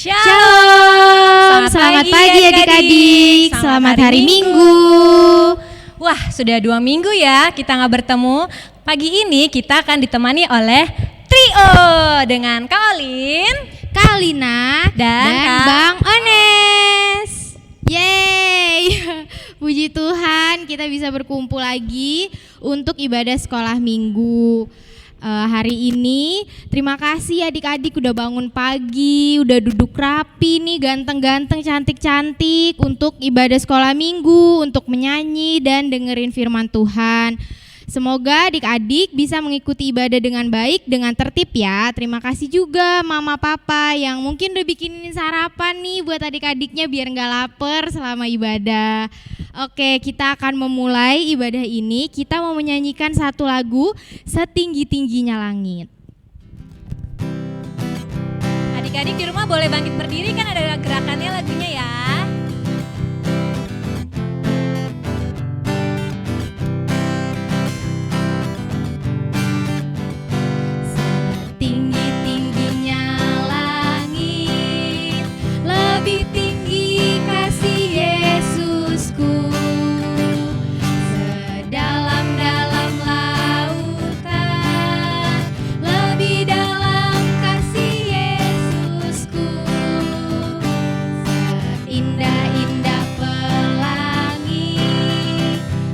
Shalom, selamat pagi adik-adik, selamat hari Minggu. Wah, sudah 2 minggu ya kita nggak bertemu. Pagi ini kita akan ditemani oleh trio dengan Kak Olin, Kak Lina, dan Bang Ones. Yeay, puji Tuhan kita bisa berkumpul lagi untuk ibadah sekolah minggu. Hari ini terima kasih adik-adik udah bangun pagi, udah duduk rapi nih, ganteng-ganteng, cantik-cantik untuk ibadah sekolah minggu, untuk menyanyi dan dengerin firman Tuhan. Semoga adik-adik bisa mengikuti ibadah dengan baik, dengan tertib ya. Terima kasih juga mama papa yang mungkin udah bikinin sarapan nih buat adik-adiknya biar gak lapar selama ibadah. Oke, kita akan memulai ibadah ini. Kita mau menyanyikan satu lagu, Setinggi-tingginya Langit. Adik-adik di rumah boleh bangkit berdiri, kan ada gerakannya lagunya ya. Setinggi-tingginya langit, lebih tinggi kasih Yesusku. Sedalam-dalam lautan, lebih dalam kasih Yesusku. Seindah-indah pelangi,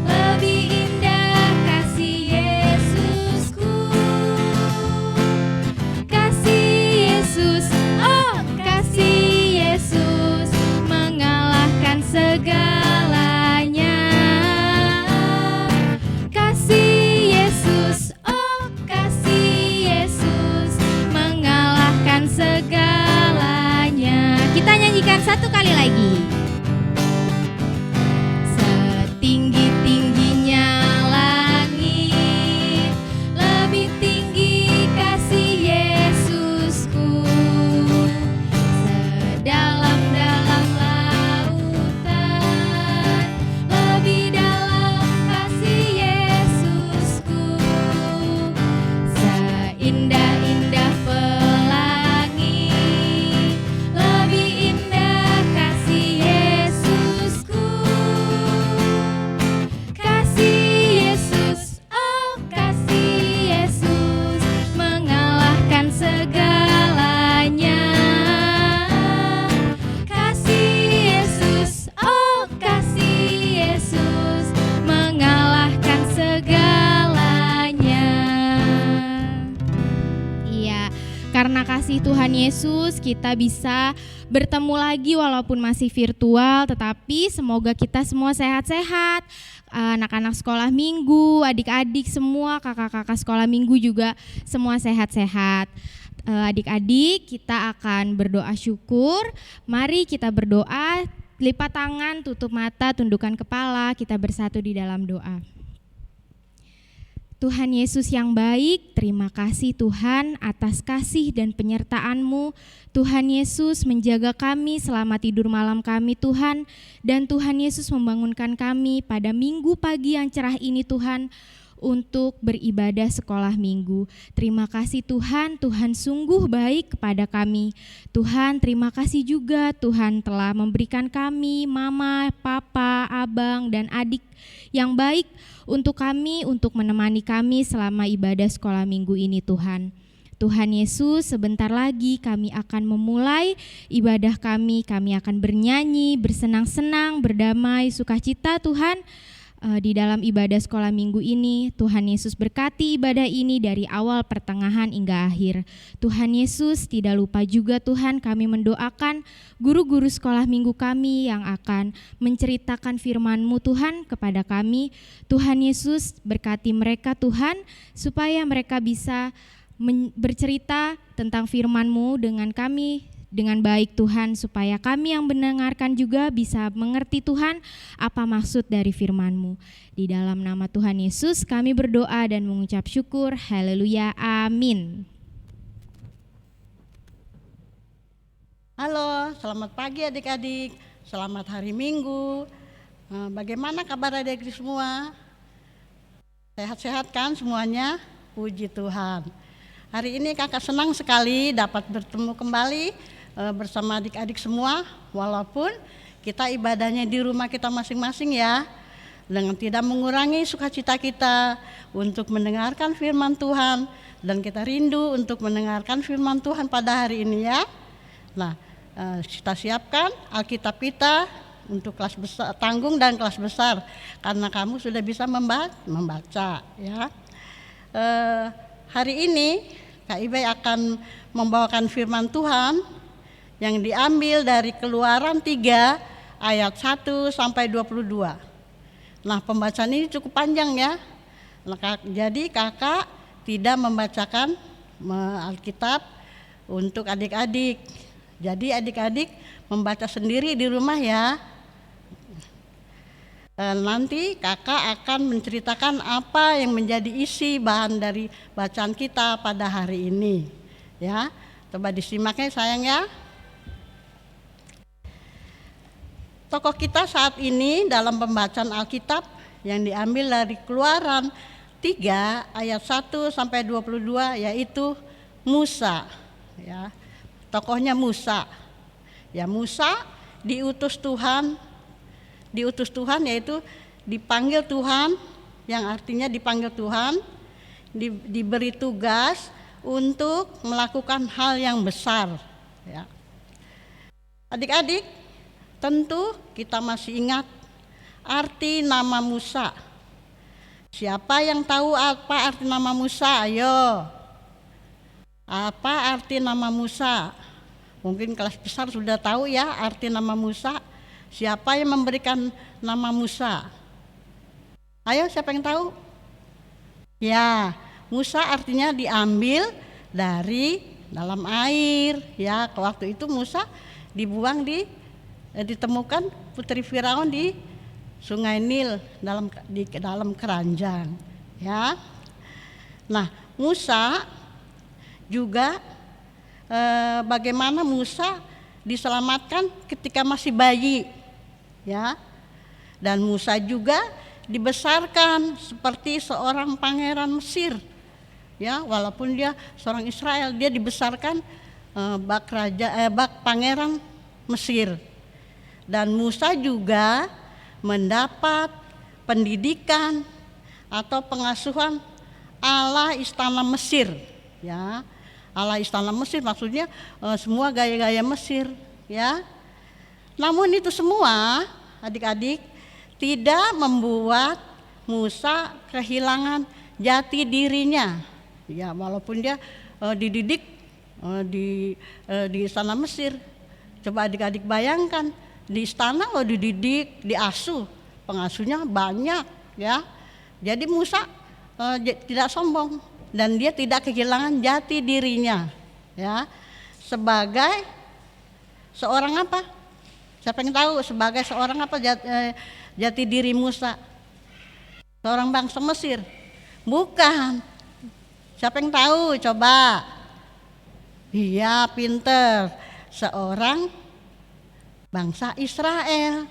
lebih indah kasih Yesusku. Kasih Yesus, oh kasih Yesus, mengalahkan segalanya. Kasih Yesus, oh kasih Yesus, mengalahkan segalanya. Kita nyanyikan satu kali lagi. Setinggi-tingginya langit, lebih tinggi kasih Yesusku. Sedalam-dalam lautan, lebih dalam kasih Yesusku. Seindah-indah pelangi, lebih indah kasih Yesusku. Kasih Yesus, oh kasih Yesus, mengalahkan segalanya. Kasih Yesus, oh kasih Yesus, mengalahkan segalanya. Iya, karena kasih Tuhan Yesus kita bisa bertemu lagi walaupun masih virtual, tetapi semoga kita semua sehat-sehat. Anak-anak sekolah minggu, adik-adik semua, kakak-kakak sekolah minggu juga semua sehat-sehat. Adik-adik, kita akan berdoa syukur. Mari kita berdoa, lipat tangan, tutup mata, tundukkan kepala, kita bersatu di dalam doa. Tuhan Yesus yang baik, terima kasih Tuhan atas kasih dan penyertaan-Mu. Tuhan Yesus menjaga kami selama tidur malam kami Tuhan, dan Tuhan Yesus membangunkan kami pada minggu pagi yang cerah ini Tuhan, untuk beribadah sekolah minggu. Terima kasih Tuhan, Tuhan sungguh baik kepada kami. Tuhan terima kasih juga Tuhan telah memberikan kami mama, papa, abang dan adik yang baik untuk kami, untuk menemani kami selama ibadah sekolah minggu ini Tuhan. Tuhan Yesus, sebentar lagi kami akan memulai ibadah kami akan bernyanyi, bersenang-senang, berdamai, sukacita Tuhan. Di dalam ibadah sekolah minggu ini, Tuhan Yesus berkati ibadah ini dari awal, pertengahan hingga akhir. Tuhan Yesus, tidak lupa juga Tuhan kami mendoakan guru-guru sekolah minggu kami yang akan menceritakan firman-Mu Tuhan kepada kami. Tuhan Yesus berkati mereka Tuhan, supaya mereka bisa bercerita tentang firman-Mu dengan kami dengan baik Tuhan, supaya kami yang mendengarkan juga bisa mengerti Tuhan apa maksud dari firman-Mu. Di dalam nama Tuhan Yesus kami berdoa dan mengucap syukur. Haleluya, amin. Halo, selamat pagi adik-adik, selamat hari Minggu. Bagaimana kabar adik-adik semua? Sehat-sehat kan semuanya? Puji Tuhan. Hari ini kakak senang sekali dapat bertemu kembali bersama adik-adik semua, walaupun kita ibadahnya di rumah kita masing-masing ya, dengan tidak mengurangi sukacita kita untuk mendengarkan firman Tuhan, dan kita rindu untuk mendengarkan firman Tuhan pada hari ini ya. Nah, kita siapkan Alkitab kita untuk kelas besar, tanggung dan kelas besar, karena kamu sudah bisa membaca ya. Hari ini Kak Ibe akan membawakan firman Tuhan yang diambil dari Keluaran 3 ayat 1 sampai 22. Nah, pembacaan ini cukup panjang ya. Jadi kakak tidak membacakan Alkitab untuk adik-adik. Jadi adik-adik membaca sendiri di rumah ya. Nanti kakak akan menceritakan apa yang menjadi isi bahan dari bacaan kita pada hari ini ya. Coba disimaknya sayang ya. Tokoh kita saat ini dalam pembacaan Alkitab yang diambil dari Keluaran 3 ayat 1 sampai 22 yaitu Musa ya. Tokohnya Musa. Ya, Musa diutus Tuhan yaitu dipanggil Tuhan, yang artinya dipanggil Tuhan, diberi tugas untuk melakukan hal yang besar ya. Adik-adik, tentu kita masih ingat arti nama Musa. Siapa yang tahu apa arti nama Musa? Ayo. Apa arti nama Musa? Mungkin kelas besar sudah tahu ya arti nama Musa. Siapa yang memberikan nama Musa? Ayo, siapa yang tahu? Ya, Musa artinya diambil dari dalam air ya. Waktu itu Musa dibuang ditemukan putri Firaun di Sungai Nil di dalam keranjang ya. Nah, Musa juga bagaimana Musa diselamatkan ketika masih bayi ya. Dan Musa juga dibesarkan seperti seorang pangeran Mesir ya, walaupun dia seorang Israel, dia dibesarkan bak pangeran Mesir. Dan Musa juga mendapat pendidikan atau pengasuhan ala istana Mesir ya. Ala istana Mesir maksudnya semua gaya-gaya Mesir ya. Namun itu semua adik-adik tidak membuat Musa kehilangan jati dirinya ya, walaupun dia dididik di istana Mesir. Coba adik-adik bayangkan, di istana lo dididik, diasuh, pengasuhnya banyak ya. Jadi Musa tidak sombong dan dia tidak kehilangan jati dirinya ya. Sebagai seorang apa? Siapa yang tahu sebagai seorang apa jati diri Musa? Seorang bangsa Mesir? Bukan. Siapa yang tahu? Coba. Iya, pinter. Seorang bangsa Israel.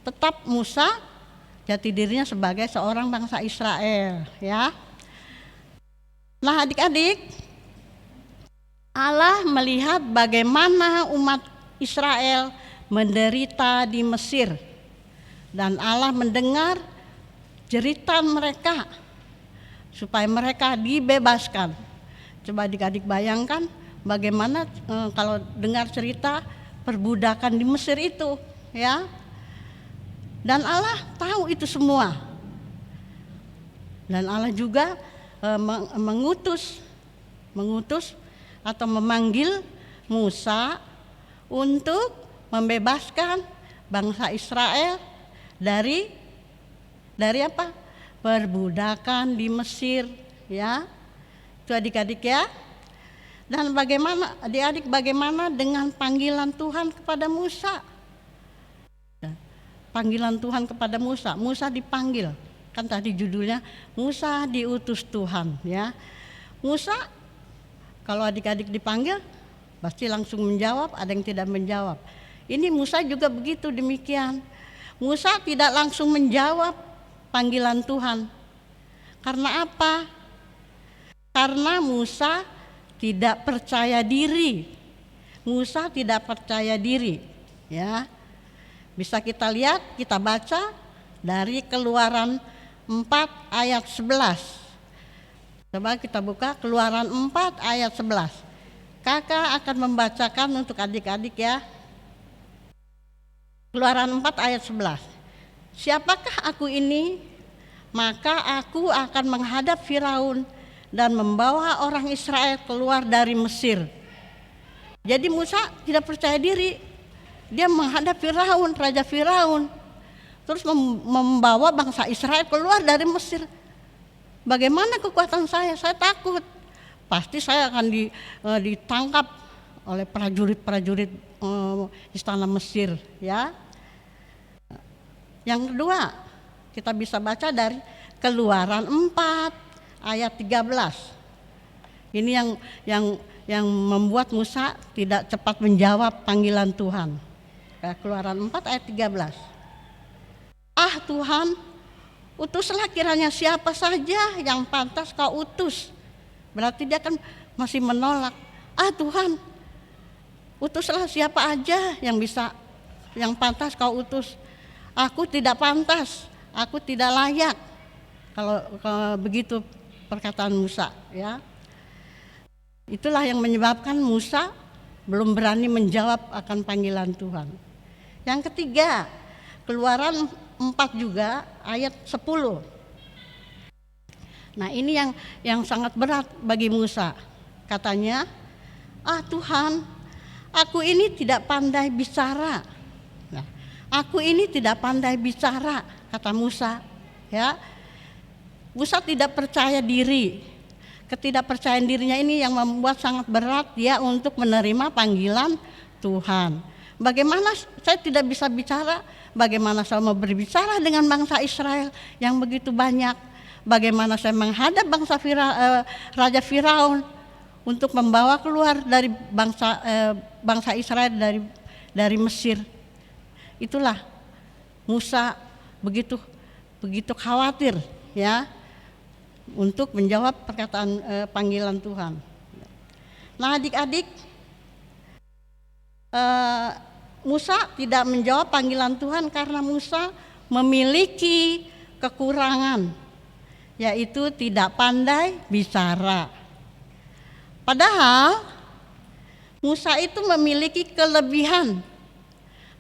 Tetap Musa jati dirinya sebagai seorang bangsa Israel ya. Nah, adik-adik, Allah melihat bagaimana umat Israel menderita di Mesir, dan Allah mendengar jeritan mereka supaya mereka dibebaskan. Coba adik-adik bayangkan bagaimana kalau dengar cerita perbudakan di Mesir itu ya. Dan Allah tahu itu semua. Dan Allah juga mengutus atau memanggil Musa untuk membebaskan bangsa Israel dari apa? Perbudakan di Mesir ya. Itu adik-adik ya. Dan bagaimana adik-adik, bagaimana dengan panggilan Tuhan kepada Musa? Panggilan Tuhan kepada Musa. Musa dipanggil, kan tadi judulnya Musa diutus Tuhan ya. Musa kalau adik-adik dipanggil pasti langsung menjawab, ada yang tidak menjawab. Ini Musa juga begitu demikian. Musa tidak langsung menjawab panggilan Tuhan. Karena apa? Karena Musa tidak percaya diri Musa tidak percaya diri, ya. Bisa kita lihat, kita baca dari Keluaran 4 ayat 11. Coba kita buka Keluaran 4 ayat 11. Kakak akan membacakan untuk adik-adik ya. Keluaran 4 ayat 11. Siapakah aku ini? Maka aku akan menghadap Firaun dan membawa orang Israel keluar dari Mesir. Jadi Musa tidak percaya diri. Dia menghadap Firaun, Raja Firaun. Terus membawa bangsa Israel keluar dari Mesir. Bagaimana kekuatan saya? Saya takut. Pasti saya akan ditangkap oleh prajurit-prajurit istana Mesir, ya. Yang kedua, kita bisa baca dari Keluaran 4 ayat 13. Ini yang membuat Musa tidak cepat menjawab panggilan Tuhan. Keluaran 4 ayat 13. Ah Tuhan, utuslah kiranya siapa saja yang pantas kau utus. Berarti dia kan masih menolak. Ah Tuhan, utuslah siapa aja yang pantas kau utus. Aku tidak pantas, aku tidak layak. Kalau begitu perkataan Musa, ya. Itulah yang menyebabkan Musa belum berani menjawab akan panggilan Tuhan. Yang ketiga, Keluaran 4 juga ayat 10. Nah, ini yang sangat berat bagi Musa. Katanya, "Ah Tuhan, aku ini tidak pandai bicara." Nah, aku ini tidak pandai bicara, kata Musa, ya. Musa tidak percaya diri. Ketidakpercayaan dirinya ini yang membuat sangat berat dia untuk menerima panggilan Tuhan. Bagaimana saya tidak bisa bicara? Bagaimana saya mau berbicara dengan bangsa Israel yang begitu banyak? Bagaimana saya menghadap Raja Firaun untuk membawa keluar dari bangsa Israel dari Mesir? Itulah Musa begitu khawatir, ya, untuk menjawab perkataan panggilan Tuhan. Nah, adik-adik, Musa tidak menjawab panggilan Tuhan karena Musa memiliki kekurangan, yaitu tidak pandai bicara. Padahal Musa itu memiliki kelebihan.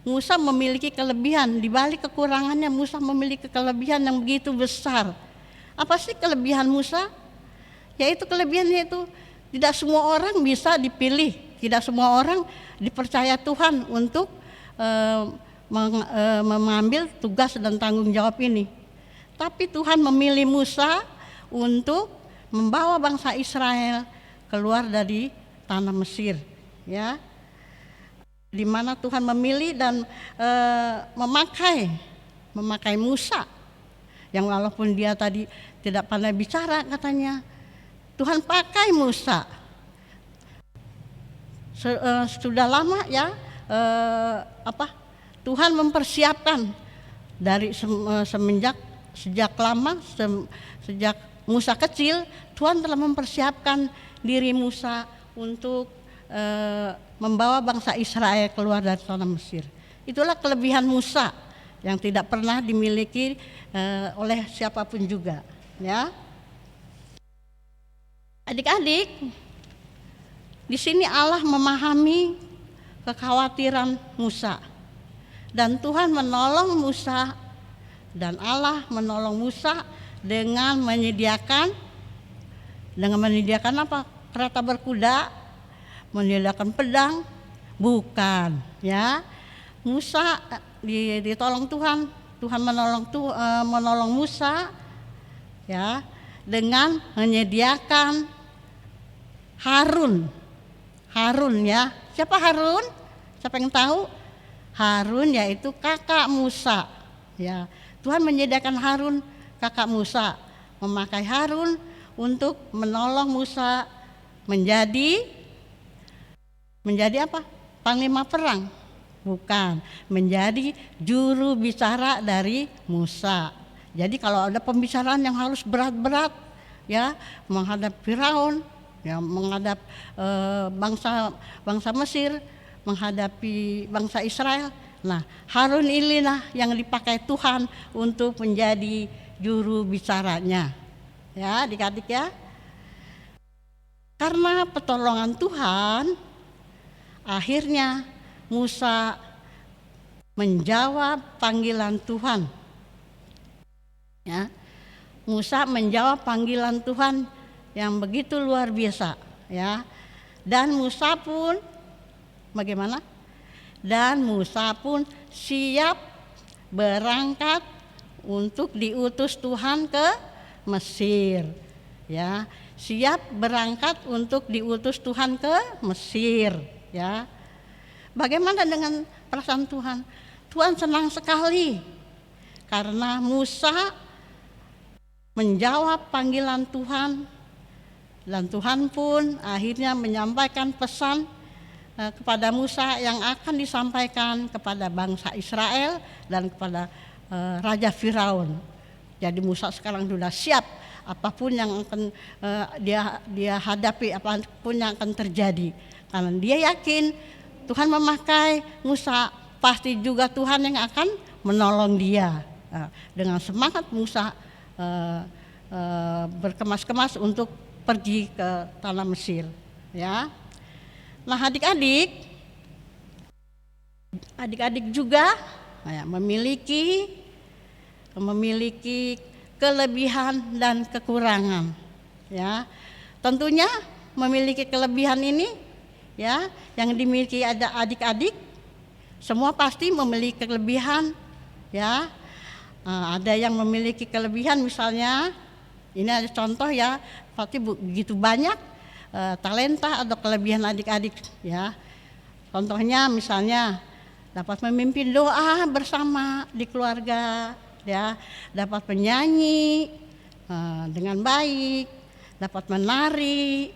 Musa memiliki kelebihan, di balik kekurangannya Musa memiliki kelebihan yang begitu besar. Apa sih kelebihan Musa? Yaitu kelebihannya itu tidak semua orang bisa dipilih, tidak semua orang dipercaya Tuhan untuk mengambil tugas dan tanggung jawab ini. Tapi Tuhan memilih Musa untuk membawa bangsa Israel keluar dari tanah Mesir, ya. Di mana Tuhan memilih dan memakai Musa, yang walaupun dia tadi tidak pandai bicara katanya, Tuhan pakai Musa. Sudah lama ya, Tuhan mempersiapkan dari sejak Musa kecil, Tuhan telah mempersiapkan diri Musa untuk membawa bangsa Israel keluar dari tanah Mesir. Itulah kelebihan Musa yang tidak pernah dimiliki oleh siapapun juga, ya. Adik-adik, di sini Allah memahami kekhawatiran Musa, dan Tuhan menolong Musa, dan Allah menolong Musa dengan menyediakan apa? Kereta berkuda, menyediakan pedang, bukan, ya. Musa ditolong Tuhan. Tuhan menolong Musa, ya, dengan menyediakan Harun, ya. Siapa Harun? Siapa yang tahu? Harun yaitu kakak Musa, ya. Tuhan menyediakan Harun, kakak Musa, memakai Harun untuk menolong Musa menjadi apa? Panglima perang. Bukan, menjadi juru bicara dari Musa. Jadi kalau ada pembicaraan yang harus berat-berat, ya, menghadap Firaun, ya, menghadap bangsa Mesir, menghadapi bangsa Israel. Nah, Harun inilah yang dipakai Tuhan untuk menjadi juru bicaranya. Ya, adik-adik ya. Karena pertolongan Tuhan, akhirnya Musa menjawab panggilan Tuhan. Ya, Musa menjawab panggilan Tuhan yang begitu luar biasa. Ya, dan Musa pun bagaimana? Dan Musa pun siap berangkat untuk diutus Tuhan ke Mesir. Ya, siap berangkat untuk diutus Tuhan ke Mesir. Ya, bagaimana dengan perasaan Tuhan? Tuhan senang sekali karena Musa menjawab panggilan Tuhan, dan Tuhan pun akhirnya menyampaikan pesan kepada Musa yang akan disampaikan kepada bangsa Israel dan kepada Raja Firaun. Jadi Musa sekarang sudah siap apapun yang akan dia hadapi, apapun yang akan terjadi. Karena dia yakin Tuhan memakai Musa, pasti juga Tuhan yang akan menolong dia. Dengan semangat Musa berkemas-kemas untuk pergi ke tanah Mesir. Ya. Nah, adik-adik juga memiliki kelebihan dan kekurangan. Ya, tentunya memiliki kelebihan ini, ya, yang dimiliki ada adik-adik, semua pasti memiliki kelebihan. Ya, ada yang memiliki kelebihan, misalnya ini ada contoh ya, pasti begitu banyak talenta atau kelebihan adik-adik, ya. Contohnya misalnya dapat memimpin doa bersama di keluarga, ya, dapat menyanyi dengan baik, dapat menari,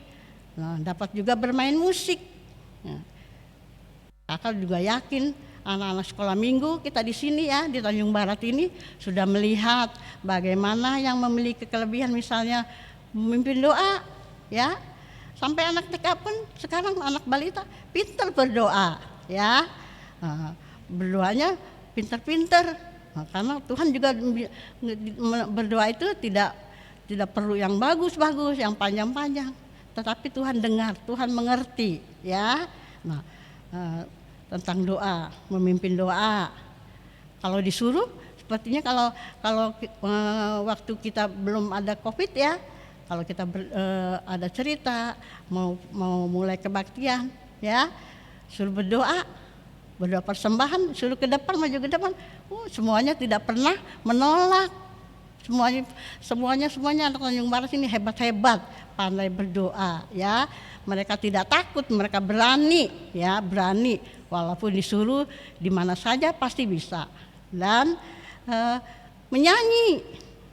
dapat juga bermain musik. Kakak juga yakin anak-anak sekolah minggu kita di sini ya di Tanjung Barat ini sudah melihat bagaimana yang memiliki kelebihan, misalnya memimpin doa, ya. Sampai anak TK pun sekarang anak balita pintar berdoa, ya. Berdoanya pintar-pintar. Karena Tuhan juga berdoa itu tidak perlu yang bagus-bagus, yang panjang-panjang, tetapi Tuhan dengar, Tuhan mengerti, ya. Nah, tentang doa, memimpin doa. Kalau disuruh, sepertinya kalau waktu kita belum ada COVID, ya, kalau kita ada cerita mau mulai kebaktian, ya, suruh berdoa persembahan, suruh ke depan, maju ke depan, semuanya tidak pernah menolak. Semuanya anak Tanjung Barat ini hebat, pandai berdoa, ya. Mereka tidak takut, mereka berani, ya, berani. Walaupun disuruh di mana saja pasti bisa. Dan menyanyi,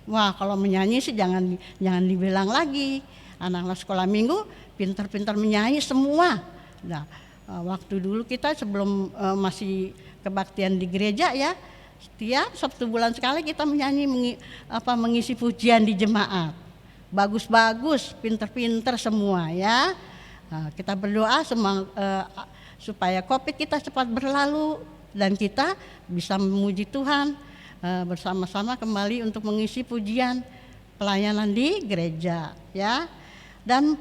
wah, kalau menyanyi sih jangan dibilang lagi. Anak-anak sekolah minggu pintar-pintar menyanyi semua. Nah, waktu dulu kita sebelum masih kebaktian di gereja, ya, setiap Sabtu bulan sekali kita menyanyi mengisi pujian di jemaat. Bagus-bagus, pintar-pintar semua, ya. Nah, kita berdoa supaya COVID kita cepat berlalu dan kita bisa memuji Tuhan bersama-sama kembali untuk mengisi pujian pelayanan di gereja, ya. Dan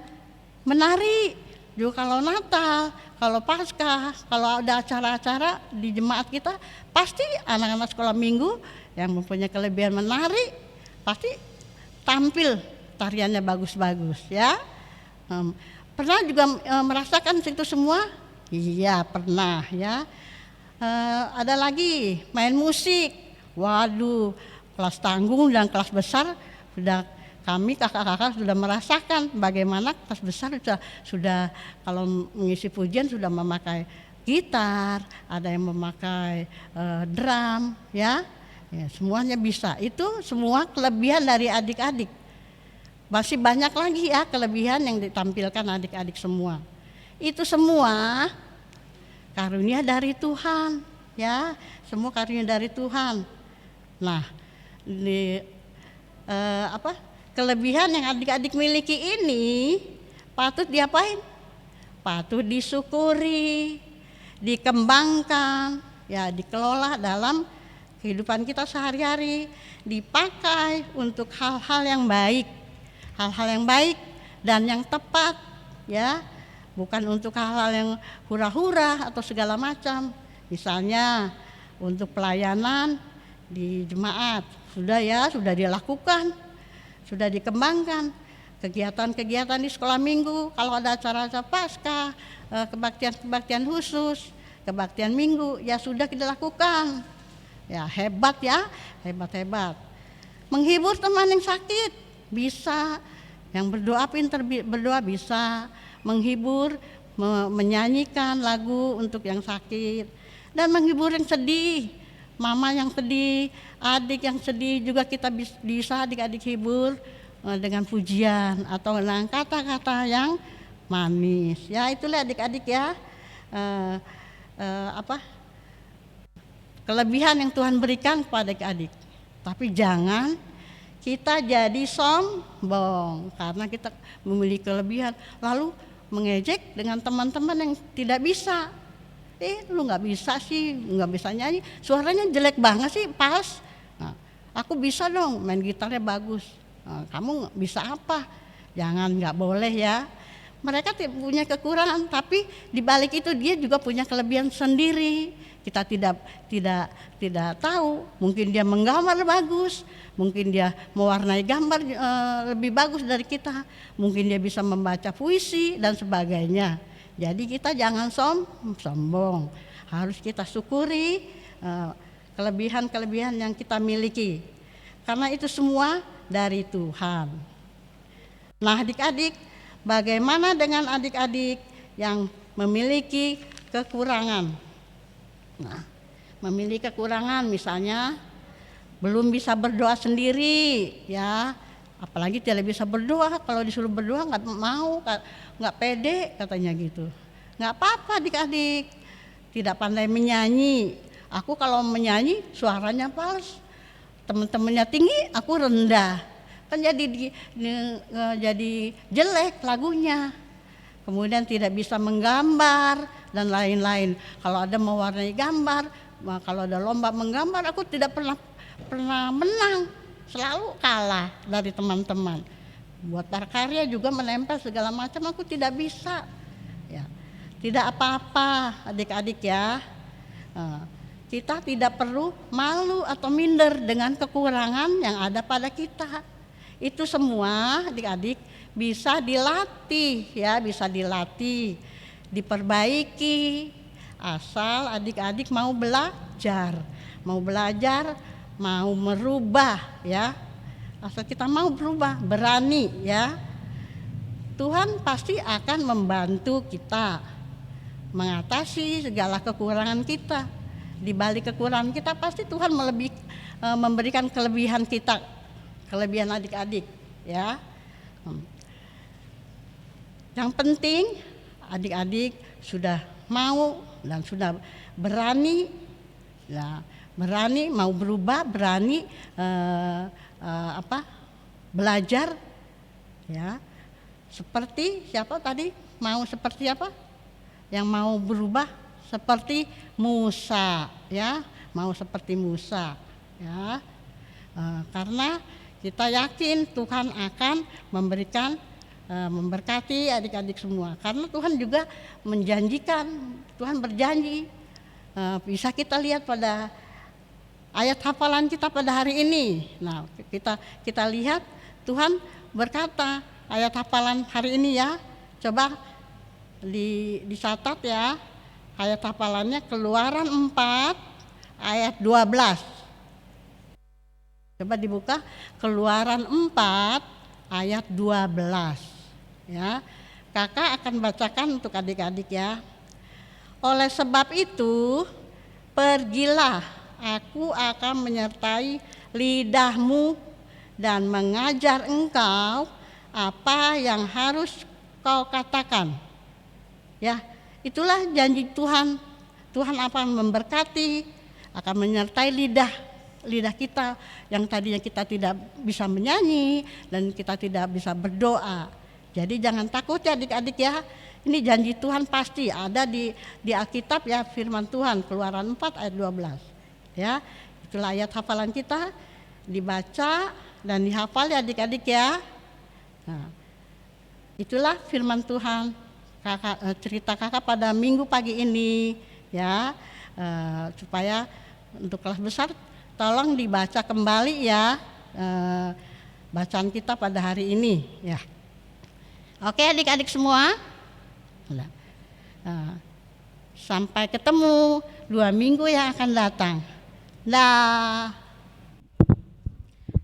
menari juga kalau Natal, kalau Paskah, kalau ada acara-acara di jemaat kita, pasti anak-anak sekolah minggu yang mempunyai kelebihan menari pasti tampil tariannya bagus-bagus, ya. Pernah juga merasakan itu semua? Iya, pernah, ya. Ada lagi main musik. Waduh, kelas tanggung dan kelas besar kami kakak-kakak sudah merasakan bagaimana kelas besar sudah kalau mengisi pujian sudah memakai gitar, ada yang memakai drum, ya, semuanya bisa. Itu semua kelebihan dari adik-adik. Masih banyak lagi ya kelebihan yang ditampilkan adik-adik semua. Itu semua karunia dari Tuhan, ya, semua karunia dari Tuhan. Nah, kelebihan yang adik-adik miliki ini patut diapain? Patut disyukuri, dikembangkan, ya dikelola dalam kehidupan kita sehari-hari, dipakai untuk hal-hal yang baik dan yang tepat, ya, bukan untuk hal-hal yang hura-hura atau segala macam. Misalnya untuk pelayanan di jemaat sudah dilakukan, sudah dikembangkan. Kegiatan-kegiatan di sekolah minggu, kalau ada acara-acara Paskah, kebaktian khusus, kebaktian minggu, ya sudah kita lakukan. Ya hebat ya, hebat. Menghibur teman yang sakit bisa, yang berdoa pintar berdoa bisa, menghibur, menyanyikan lagu untuk yang sakit, dan menghibur yang sedih, mama yang sedih, adik yang sedih juga kita bisa adik-adik hibur dengan pujian atau dengan kata-kata yang manis. Ya itulah adik-adik ya, kelebihan yang Tuhan berikan kepada adik-adik. Tapi jangan kita jadi sombong karena kita memiliki kelebihan lalu mengejek dengan teman-teman yang tidak bisa. Lu nggak bisa sih, nggak bisa nyanyi, suaranya jelek banget sih, pas. Nah, aku bisa dong, main gitarnya bagus. Nah, kamu bisa apa? Jangan, nggak boleh ya. Mereka punya kekurangan, tapi di balik itu dia juga punya kelebihan sendiri. Kita tidak tahu. Mungkin dia menggambar bagus, mungkin dia mewarnai gambar lebih bagus dari kita, mungkin dia bisa membaca puisi dan sebagainya. Jadi kita jangan sombong, harus kita syukuri kelebihan-kelebihan yang kita miliki, karena itu semua dari Tuhan. Nah adik-adik, bagaimana dengan adik-adik yang memiliki kekurangan? Nah, memiliki kekurangan misalnya belum bisa berdoa sendiri, ya, apalagi tidak bisa berdoa. Kalau disuruh berdoa nggak mau, nggak pede katanya gitu. Nggak apa-apa adik-adik, tidak pandai menyanyi. Aku kalau menyanyi suaranya fals, teman-temannya tinggi, aku rendah, kan jadi jelek lagunya. Kemudian tidak bisa menggambar dan lain-lain. Kalau ada mewarnai gambar, kalau ada lomba menggambar, aku tidak pernah menang, selalu kalah dari teman-teman. Buat berkarya juga menempel segala macam, aku tidak bisa. Ya, tidak apa-apa adik-adik ya. Kita tidak perlu malu atau minder dengan kekurangan yang ada pada kita. Itu semua adik-adik bisa dilatih ya, bisa dilatih, diperbaiki, asal adik-adik mau belajar, mau merubah ya. Asal kita mau berubah, berani ya. Tuhan pasti akan membantu kita mengatasi segala kekurangan kita. Di balik kekurangan kita pasti Tuhan memberikan kelebihan kita, kelebihan adik-adik ya. Yang penting adik-adik sudah mau dan sudah berani ya, berani mau berubah, berani belajar ya. Seperti siapa tadi? Mau seperti apa? Yang mau berubah seperti Musa ya, mau seperti Musa ya. Karena kita yakin Tuhan akan memberkati adik-adik semua. Karena Tuhan juga menjanjikan, Tuhan berjanji. Bisa kita lihat pada ayat hafalan kita pada hari ini. Nah, kita lihat Tuhan berkata ayat hafalan hari ini ya. Coba dicatat ya. Ayat hafalannya Keluaran 4 ayat 12. Coba dibuka Keluaran 4 ayat 12 ya. Kakak akan bacakan untuk adik-adik ya. Oleh sebab itu, pergilah, aku akan menyertai lidahmu dan mengajar engkau apa yang harus kau katakan. Ya, itulah janji Tuhan. Tuhan akan memberkati, akan menyertai lidah kita yang tadinya kita tidak bisa menyanyi dan kita tidak bisa berdoa. Jadi jangan takut ya adik-adik ya. Ini janji Tuhan pasti ada di Alkitab ya, firman Tuhan Keluaran 4 ayat 12. Ya, itulah ayat hafalan kita, dibaca dan dihafal ya adik-adik ya. Nah, itulah firman Tuhan cerita kakak pada minggu pagi ini ya, supaya untuk kelas besar tolong dibaca kembali ya bacaan kita pada hari ini ya. Oke adik-adik semua. Sampai ketemu 2 minggu yang akan datang. Dah.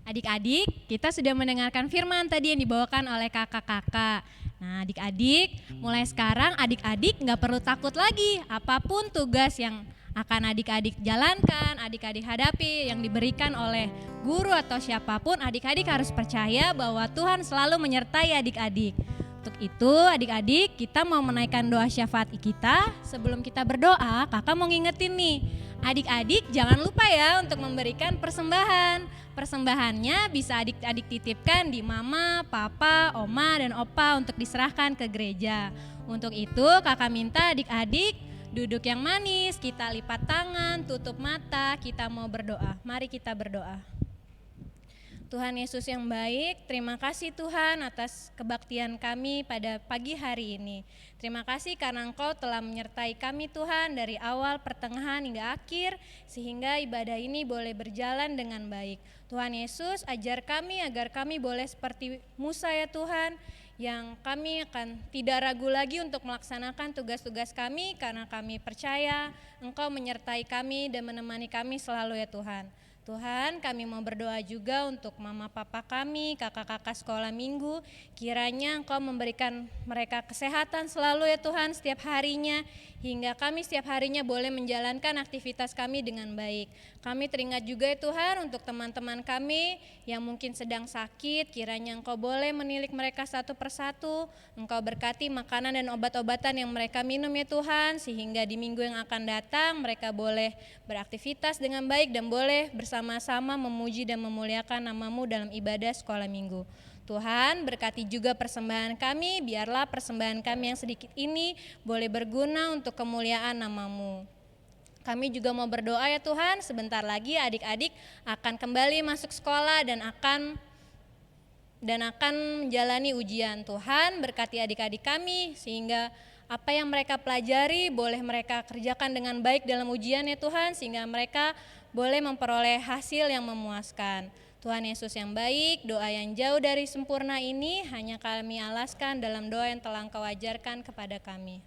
Adik-adik, kita sudah mendengarkan firman tadi yang dibawakan oleh kakak-kakak. Nah adik-adik, mulai sekarang adik-adik gak perlu takut lagi. Apapun tugas yang akan adik-adik jalankan, adik-adik hadapi, yang diberikan oleh guru atau siapapun, adik-adik harus percaya bahwa Tuhan selalu menyertai adik-adik. Untuk itu adik-adik, kita mau menaikkan doa syafaat kita. Sebelum kita berdoa, kakak mau ngingetin nih, adik-adik jangan lupa ya untuk memberikan persembahan. Persembahannya bisa adik-adik titipkan di mama, papa, oma, dan opa untuk diserahkan ke gereja. Untuk itu kakak minta adik-adik duduk yang manis, kita lipat tangan, tutup mata, kita mau berdoa. Mari kita berdoa. Tuhan Yesus yang baik, terima kasih Tuhan atas kebaktian kami pada pagi hari ini. Terima kasih karena Engkau telah menyertai kami Tuhan dari awal, pertengahan hingga akhir, sehingga ibadah ini boleh berjalan dengan baik. Tuhan Yesus, ajar kami agar kami boleh seperti Musa ya Tuhan, yang kami akan tidak ragu lagi untuk melaksanakan tugas-tugas kami karena kami percaya Engkau menyertai kami dan menemani kami selalu ya Tuhan. Tuhan, kami mau berdoa juga untuk mama papa kami, kakak-kakak sekolah minggu. Kiranya Engkau memberikan mereka kesehatan selalu ya Tuhan setiap harinya, hingga kami setiap harinya boleh menjalankan aktivitas kami dengan baik. Kami teringat juga ya Tuhan untuk teman-teman kami yang mungkin sedang sakit, kiranya Engkau boleh menilik mereka satu persatu. Engkau berkati makanan dan obat-obatan yang mereka minum ya Tuhan, sehingga di minggu yang akan datang mereka boleh beraktivitas dengan baik dan boleh bersama-sama memuji dan memuliakan nama-Mu dalam ibadah sekolah minggu. Tuhan, berkati juga persembahan kami, biarlah persembahan kami yang sedikit ini boleh berguna untuk kemuliaan nama-Mu. Kami juga mau berdoa ya Tuhan, sebentar lagi adik-adik akan kembali masuk sekolah dan akan menjalani ujian. Tuhan, berkati adik-adik kami sehingga apa yang mereka pelajari boleh mereka kerjakan dengan baik dalam ujian ya Tuhan, sehingga mereka boleh memperoleh hasil yang memuaskan. Tuhan Yesus yang baik, doa yang jauh dari sempurna ini hanya kami alaskan dalam doa yang telah Engkau ajarkan kepada kami.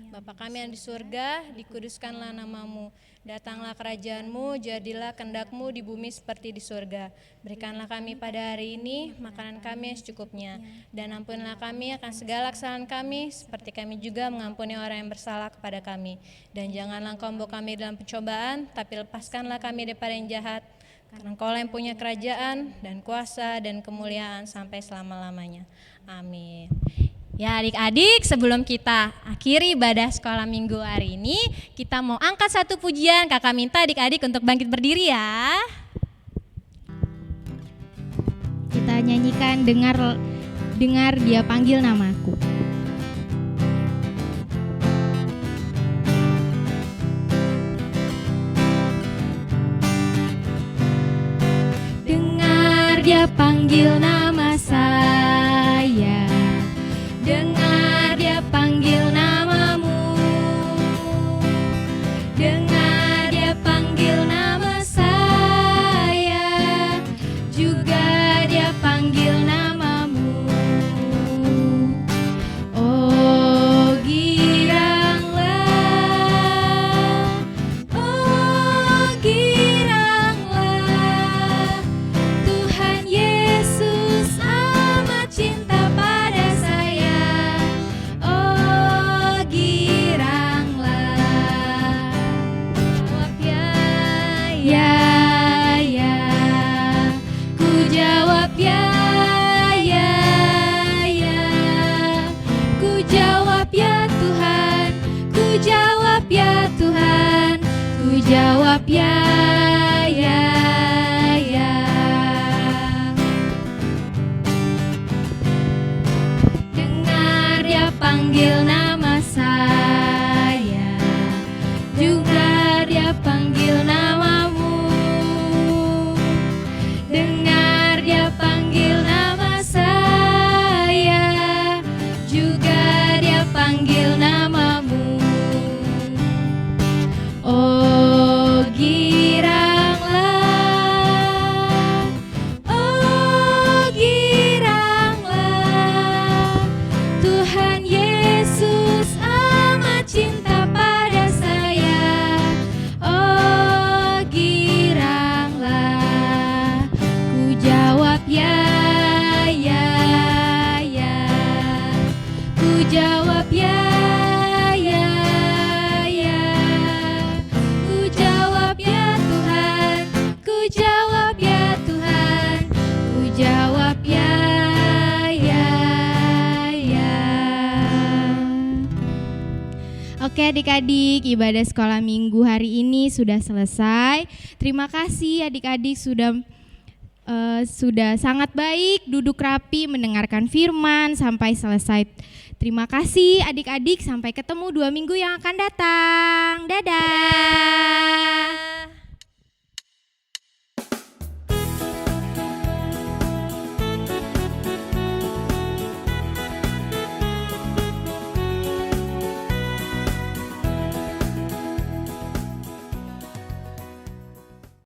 Bapa kami yang di surga, dikuduskanlah nama-Mu. Datanglah kerajaan-Mu, jadilah kehendak-Mu di bumi seperti di surga. Berikanlah kami pada hari ini makanan kami yang secukupnya. Dan ampunilah kami akan segala kesalahan kami, seperti kami juga mengampuni orang yang bersalah kepada kami. Dan janganlah Engkau membawa kami dalam pencobaan, tapi lepaskanlah kami daripada yang jahat. Karena Engkau yang punya kerajaan dan kuasa dan kemuliaan sampai selama-lamanya. Amin. Ya adik-adik, sebelum kita akhiri ibadah sekolah minggu hari ini, kita mau angkat satu pujian. Kakak minta adik-adik untuk bangkit berdiri ya. Kita nyanyikan dengar Dia panggil namaku. Dengar Dia panggil nama saya. Dengar Dia panggil namamu. Dengar Dia panggil nama saya. Juga Dia panggil namamu. Oh giranglah, oh giranglah, Tuhan Yesus amat cinta pada saya. Oh giranglah, jawab ya, ku jawab ya, ku jawab ya Tuhan, ku jawab ya Tuhan, ku jawab ya. panggil nama saya, juga Dia panggil namamu. Dengar Dia panggil nama saya, juga Dia panggil namamu. Oh giranglah, oh giranglah, Tuhan Yesus amat cinta pada saya. Oh giranglah, ku jawab ya, ya, ya, ku jawab ya, ya, ya, ku jawab ya Tuhan, ku jawab ya Tuhan, ku jawab ya, ya, ya. Oke adik-adik, ibadah sekolah minggu hari ini sudah selesai. Terima kasih adik-adik sudah sangat baik, duduk rapi mendengarkan firman sampai selesai. Terima kasih adik-adik, sampai ketemu 2 minggu yang akan datang. Dadah.